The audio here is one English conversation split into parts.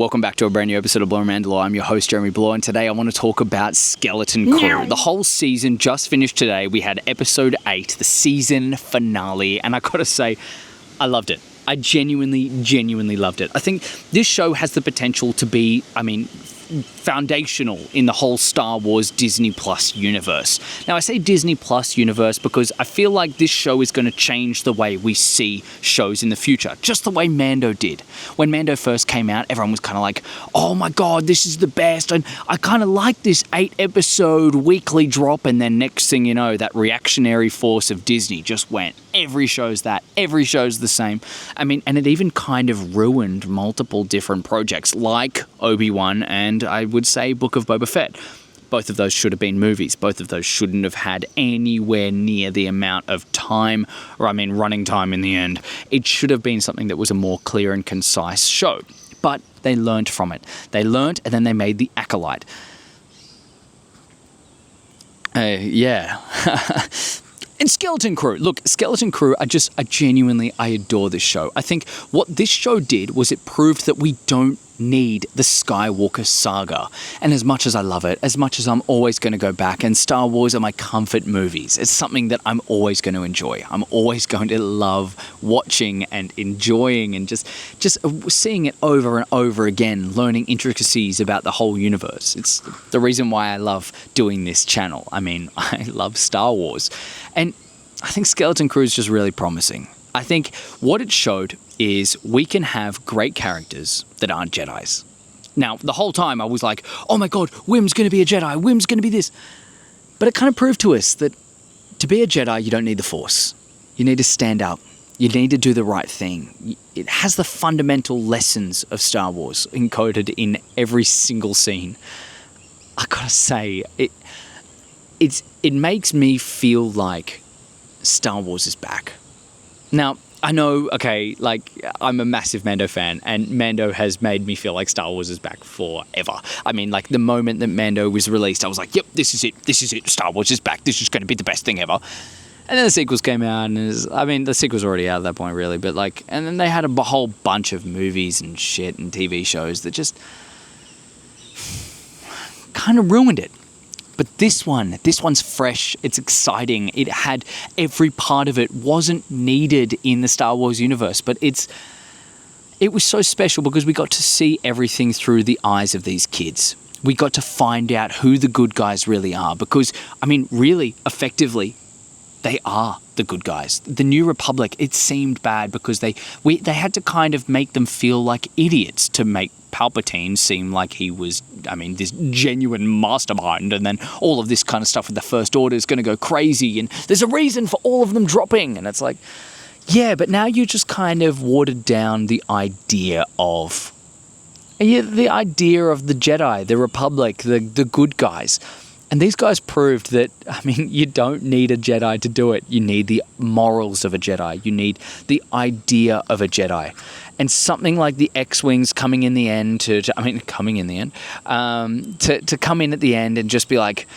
Welcome back to a brand new episode of Bloore Mandalore. I'm your host, Jeremy Bloore, and today I want to talk about Skeleton Crew. The whole season just finished today. We had episode 8, the season finale, and I gotta say, I loved it. I genuinely loved it. I think this show has the potential to be, foundational in the whole Star Wars Disney Plus universe. Now, I say Disney Plus universe because I feel like this show is going to change the way we see shows in the future, just the way Mando did. When Mando first came out, everyone was kind of like, oh my god, this is the best, and I kind of like this 8-episode weekly drop, and then next thing you know, that reactionary force of Disney just went, every show's that, every show's the same. And it even kind of ruined multiple different projects like Obi-Wan and I would say Book of Boba Fett. Both of those should have been movies. Both of those shouldn't have had anywhere near the amount of time, running time in the end. It should have been something that was a more clear and concise show. But they learnt from it. They learnt and then they made The Acolyte. And Skeleton Crew. Look, Skeleton Crew, I genuinely adore this show. I think what this show did was it proved that we don't need the Skywalker saga. And as much as I love it, as much as I'm always going to go back, and Star Wars are my comfort movies, it's something that I'm always going to enjoy. I'm always going to love watching and enjoying and just seeing it over and over again, learning intricacies about the whole universe. It's the reason why I love doing this channel. I love Star Wars. And I think Skeleton Crew is just really promising. I think what it showed is we can have great characters that aren't Jedis. Now, the whole time I was like, oh my god, Wim's going to be a Jedi, Wim's going to be this. But it kind of proved to us that to be a Jedi, you don't need the Force. You need to stand up. You need to do the right thing. It has the fundamental lessons of Star Wars encoded in every single scene. I gotta say, it makes me feel like Star Wars is back. Now, I know, I'm a massive Mando fan, and Mando has made me feel like Star Wars is back forever. The moment that Mando was released, I was like, yep, this is it, Star Wars is back, this is going to be the best thing ever. And then the sequels came out, and the sequels were already out at that point, really, but and then they had a whole bunch of movies and shit and TV shows that just kind of ruined it. But this one's fresh, it's exciting, it had every part of it, wasn't needed in the Star Wars universe, but it was so special because we got to see everything through the eyes of these kids. We got to find out who the good guys really are because, really, effectively, they are the good guys. The New Republic, it seemed bad because they had to kind of make them feel like idiots to make Palpatine seem like he was, this genuine mastermind, and then all of this kind of stuff with the First Order is going to go crazy, and there's a reason for all of them dropping, and it's like, yeah, but now you just kind of watered down the idea of the Jedi, the Republic, the good guys. And these guys proved that, you don't need a Jedi to do it. You need the morals of a Jedi. You need the idea of a Jedi. And something like the X-Wings coming in the end to come in at the end and just be like,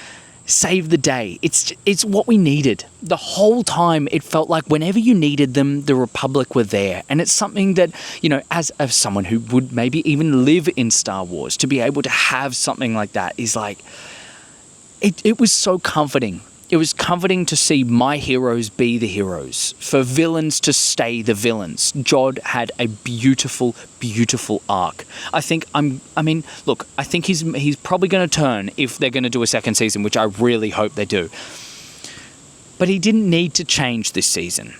save the day. It's what we needed. The whole time it felt like whenever you needed them, the Republic were there. And it's something that, as someone who would maybe even live in Star Wars, to be able to have something like that is like... It was so comforting. It was comforting to see my heroes be the heroes, for villains to stay the villains. Jod had a beautiful, beautiful arc. I think he's probably going to turn if they're going to do a second season, which I really hope they do. But he didn't need to change this season.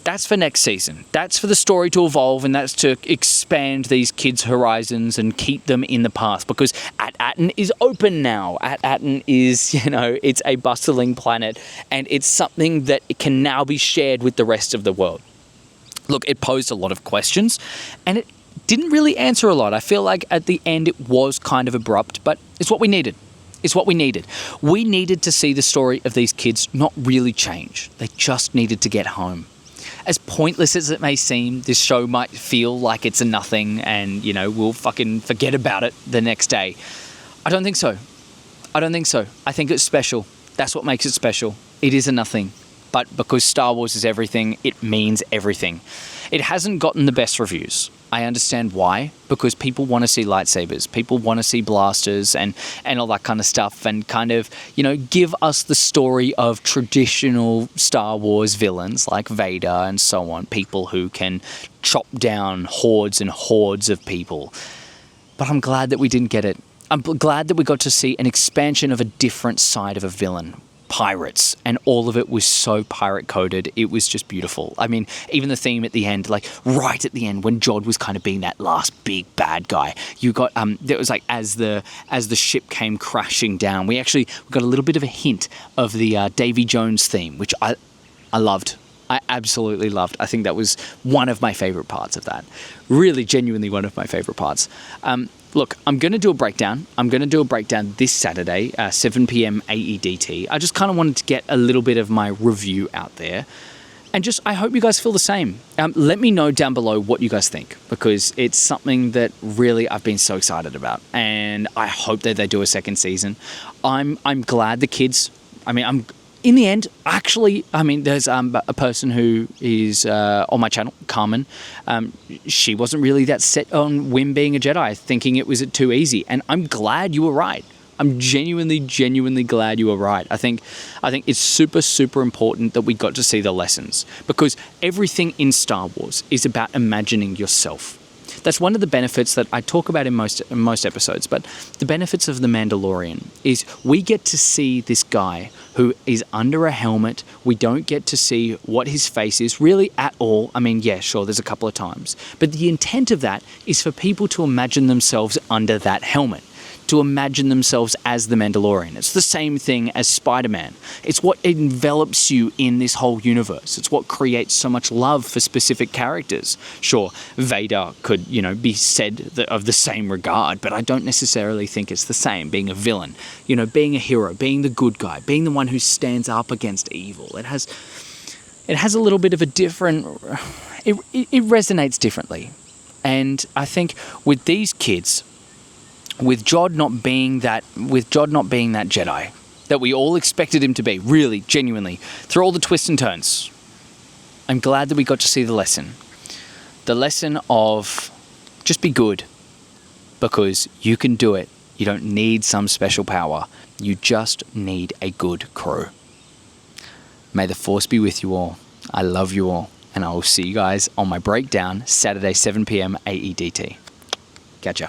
That's for next season. That's for the story to evolve, and that's to expand these kids' horizons and keep them in the past, because At-Aten is open now. At-Aten is, it's a bustling planet, and it's something that it can now be shared with the rest of the world. Look, it posed a lot of questions, and it didn't really answer a lot. I feel like at the end it was kind of abrupt, but it's what we needed. It's what we needed. We needed to see the story of these kids not really change. They just needed to get home. As pointless as it may seem, this show might feel like it's a nothing and, we'll fucking forget about it the next day. I don't think so. I think it's special. That's what makes it special. It is a nothing. But because Star Wars is everything, it means everything. It hasn't gotten the best reviews. I understand why, because people want to see lightsabers, people want to see blasters and all that kind of stuff, and kind of, give us the story of traditional Star Wars villains like Vader and so on, people who can chop down hordes and hordes of people. But I'm glad that we didn't get it. I'm glad that we got to see an expansion of a different side of a villain. Pirates, and all of it was so pirate coded. It was just beautiful. I mean, even the theme at the end, like right at the end when Jod was kind of being that last big bad guy, you got there was like as the ship came crashing down, we got a little bit of a hint of the Davy Jones theme, which I loved. I absolutely loved. I think that was one of my favorite parts of that. Really, genuinely one of my favorite parts. Look, I'm going to do a breakdown. I'm going to do a breakdown this Saturday, 7 p.m. AEDT. I just kind of wanted to get a little bit of my review out there. And I hope you guys feel the same. Let me know down below what you guys think, because it's something that really I've been so excited about. And I hope that they do a second season. I'm glad the kids, in the end, actually, there's a person who is on my channel, Carmen. She wasn't really that set on Wim being a Jedi, thinking it was too easy. And I'm glad you were right. I'm genuinely glad you were right. I think it's super, super important that we got to see the lessons, because everything in Star Wars is about imagining yourself. That's one of the benefits that I talk about in most episodes, but the benefits of The Mandalorian is we get to see this guy who is under a helmet. We don't get to see what his face is really at all. Yeah, sure, there's a couple of times. But the intent of that is for people to imagine themselves under that helmet, to imagine themselves as the Mandalorian. It's the same thing as Spider-Man. It's what envelops you in this whole universe. It's what creates so much love for specific characters. Sure, Vader could, be said of the same regard, but I don't necessarily think it's the same. Being a villain, being a hero, being the good guy, being the one who stands up against evil. It has a little bit of a different... It resonates differently. And I think with these kids... With Jod not being that Jedi that we all expected him to be, really, genuinely, through all the twists and turns, I'm glad that we got to see the lesson. The lesson of just be good, because you can do it. You don't need some special power. You just need a good crew. May the Force be with you all. I love you all, and I will see you guys on my breakdown Saturday, 7 p.m. AEDT. Catch ya.